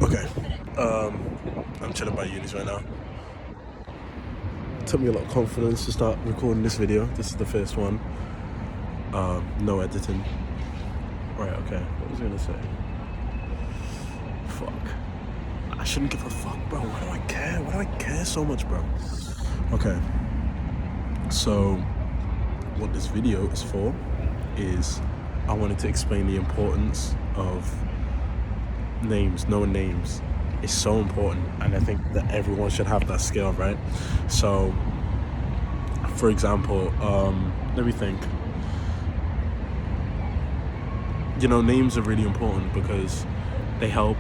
Okay. I'm chilling by unis right now. It took me a lot of confidence to start recording this video. This is the first one. No editing. Right, okay. What was I gonna say? Fuck. I shouldn't give a fuck, bro. Why do I care? Why do I care so much, bro? Okay. So, what this video is for is I wanted to explain the importance of names, knowing names is so important, and I think that everyone should have that skill, right? So, for example, let me think. Names are really important because they help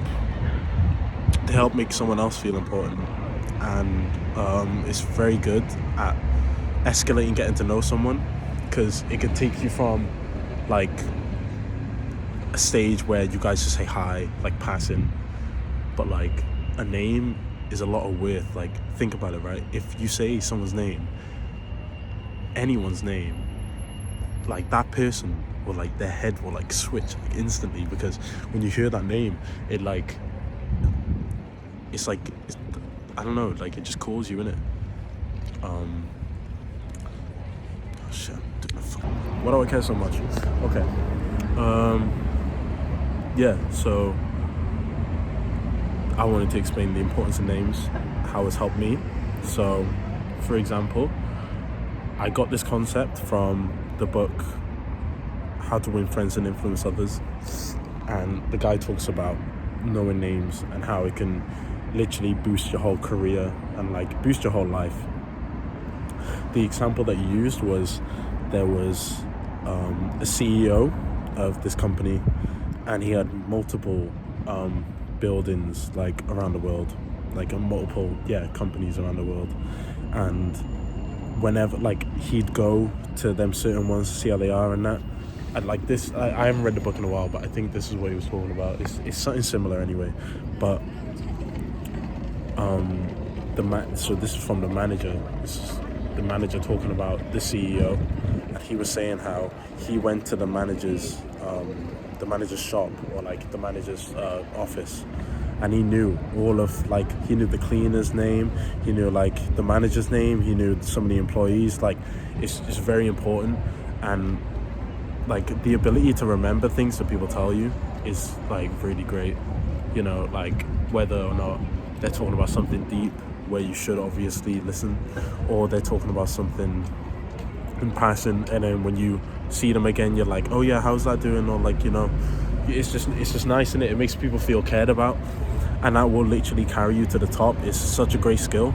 make someone else feel important, and it's very good at escalating getting to know someone, because it can take you from like a stage where you guys just say hi, like passing, but like a name is a lot of worth. Like, think about it, right? If you say someone's name, anyone's name, like that person will, like, their head will like switch like instantly, because when you hear that name, it's I don't know, like it just calls you, innit? Oh shit, why do I care so much? Okay. Yeah, so I wanted to explain the importance of names, how it's helped me. So, for example, I got this concept from the book How to Win Friends and Influence Others, and the guy talks about knowing names and how it can literally boost your whole career and like boost your whole life. The example that he used was, there was a CEO of this company, and he had multiple buildings like around the world, like multiple companies around the world, and whenever like he'd go to them certain ones to see how they are and that, and like this, I haven't read the book in a while, but I think this is what he was talking about. It's something similar anyway, but so this is from the manager. This is the manager talking about the CEO, and he was saying how he went to the manager's shop, or like the manager's office, and he knew he knew the cleaner's name, he knew like the manager's name, he knew some of the employees. Like, it's very important, and like the ability to remember things that people tell you is like really great, like whether or not they're talking about something deep where you should obviously listen, or they're talking about something in passing, and then when you see them again, you're like, oh yeah, how's that doing? Or like, it's just nice, and it makes people feel cared about, and that will literally carry you to the top. It's such a great skill.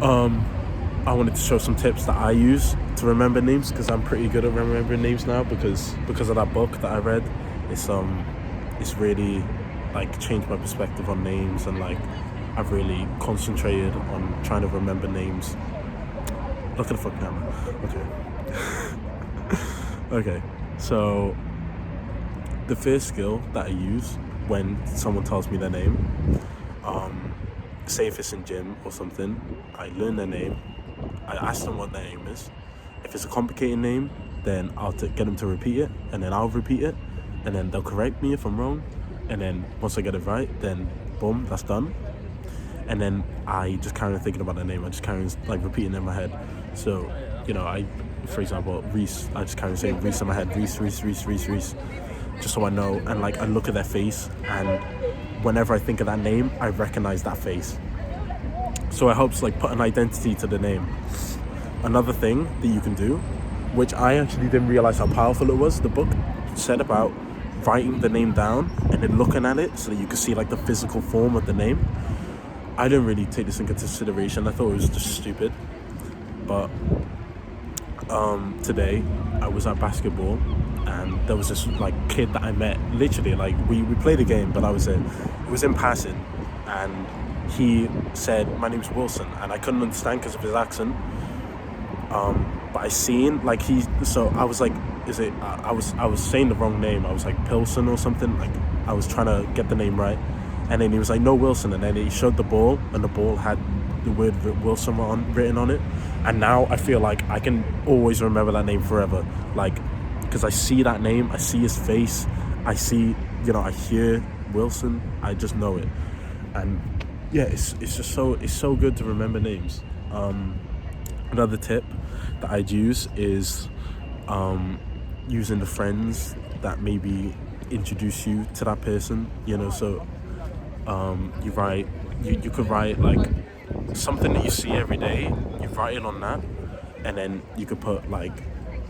I wanted to show some tips that I use to remember names, because I'm pretty good at remembering names now, because of that book that I read. It's really like changed my perspective on names, and like I've really concentrated on trying to remember names. Look at the fuck camera. Okay. Okay, so the first skill that I use when someone tells me their name, say if it's in gym or something, I learn their name, I ask them what their name is. If it's a complicated name, then I'll get them to repeat it, and then I'll repeat it, and then they'll correct me if I'm wrong, and then once I get it right, then boom, that's done. And then I just carry on thinking about their name. I just carry on like repeating it in my head. So, for example, Reese, I just carry on saying Reese in my head, Reese, just so I know. And like I look at their face, and whenever I think of that name, I recognize that face. So it helps like put an identity to the name. Another thing that you can do, which I actually didn't realize how powerful it was, the book said about writing the name down and then looking at it so that you could see like the physical form of the name. I didn't really take this into consideration. I thought it was just stupid. But today I was at basketball, and there was this like kid that I met. Literally, like we played a game, but it was in passing, and he said, "My name's Wilson," and I couldn't understand because of his accent. But I seen like I was like, I was saying the wrong name. I was like Pilson or something. Like I was trying to get the name right. And then he was like, no, Wilson. And then he showed the ball, and the ball had the word Wilson written on it. And now I feel like I can always remember that name forever. Like, because I see that name, I see his face, I see, I hear Wilson, I just know it. And yeah, it's just so good to remember names. Another tip that I'd use is using the friends that maybe introduce you to that person. So you could write like something that you see every day. You write it on that, and then you could put like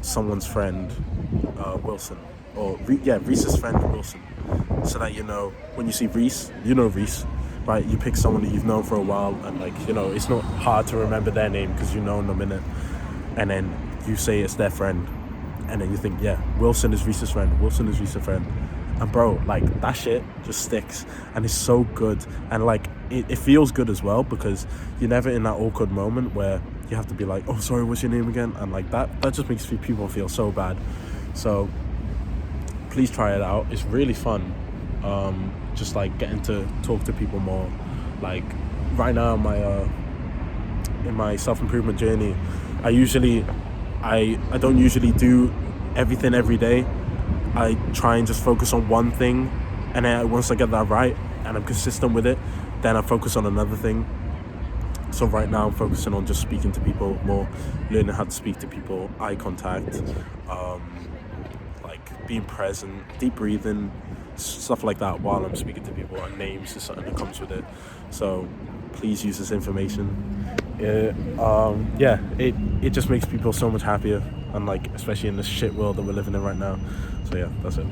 someone's friend, Wilson, or Reese's friend Wilson, so that when you see Reese, Reese, right? You pick someone that you've known for a while, and like it's not hard to remember their name because you know them in it, and then you say it's their friend, and then you think, yeah, Wilson is Reese's friend. Wilson is Reese's friend. And bro, like that shit just sticks, and it's so good, and like it feels good as well because you're never in that awkward moment where you have to be like, oh sorry, what's your name again? And like that just makes people feel so bad. So please try it out. It's really fun. Just like getting to talk to people more. Like right now in my self-improvement journey, I don't usually do everything every day. I try and just focus on one thing, and then once I get that right and I'm consistent with it, then I focus on another thing. So right now I'm focusing on just speaking to people more, learning how to speak to people, eye contact, like being present, deep breathing, stuff like that while I'm speaking to people, and names is something that comes with it. So please use this information. It just makes people so much happier, and like especially in this shit world that we're living in right now. So yeah, that's it.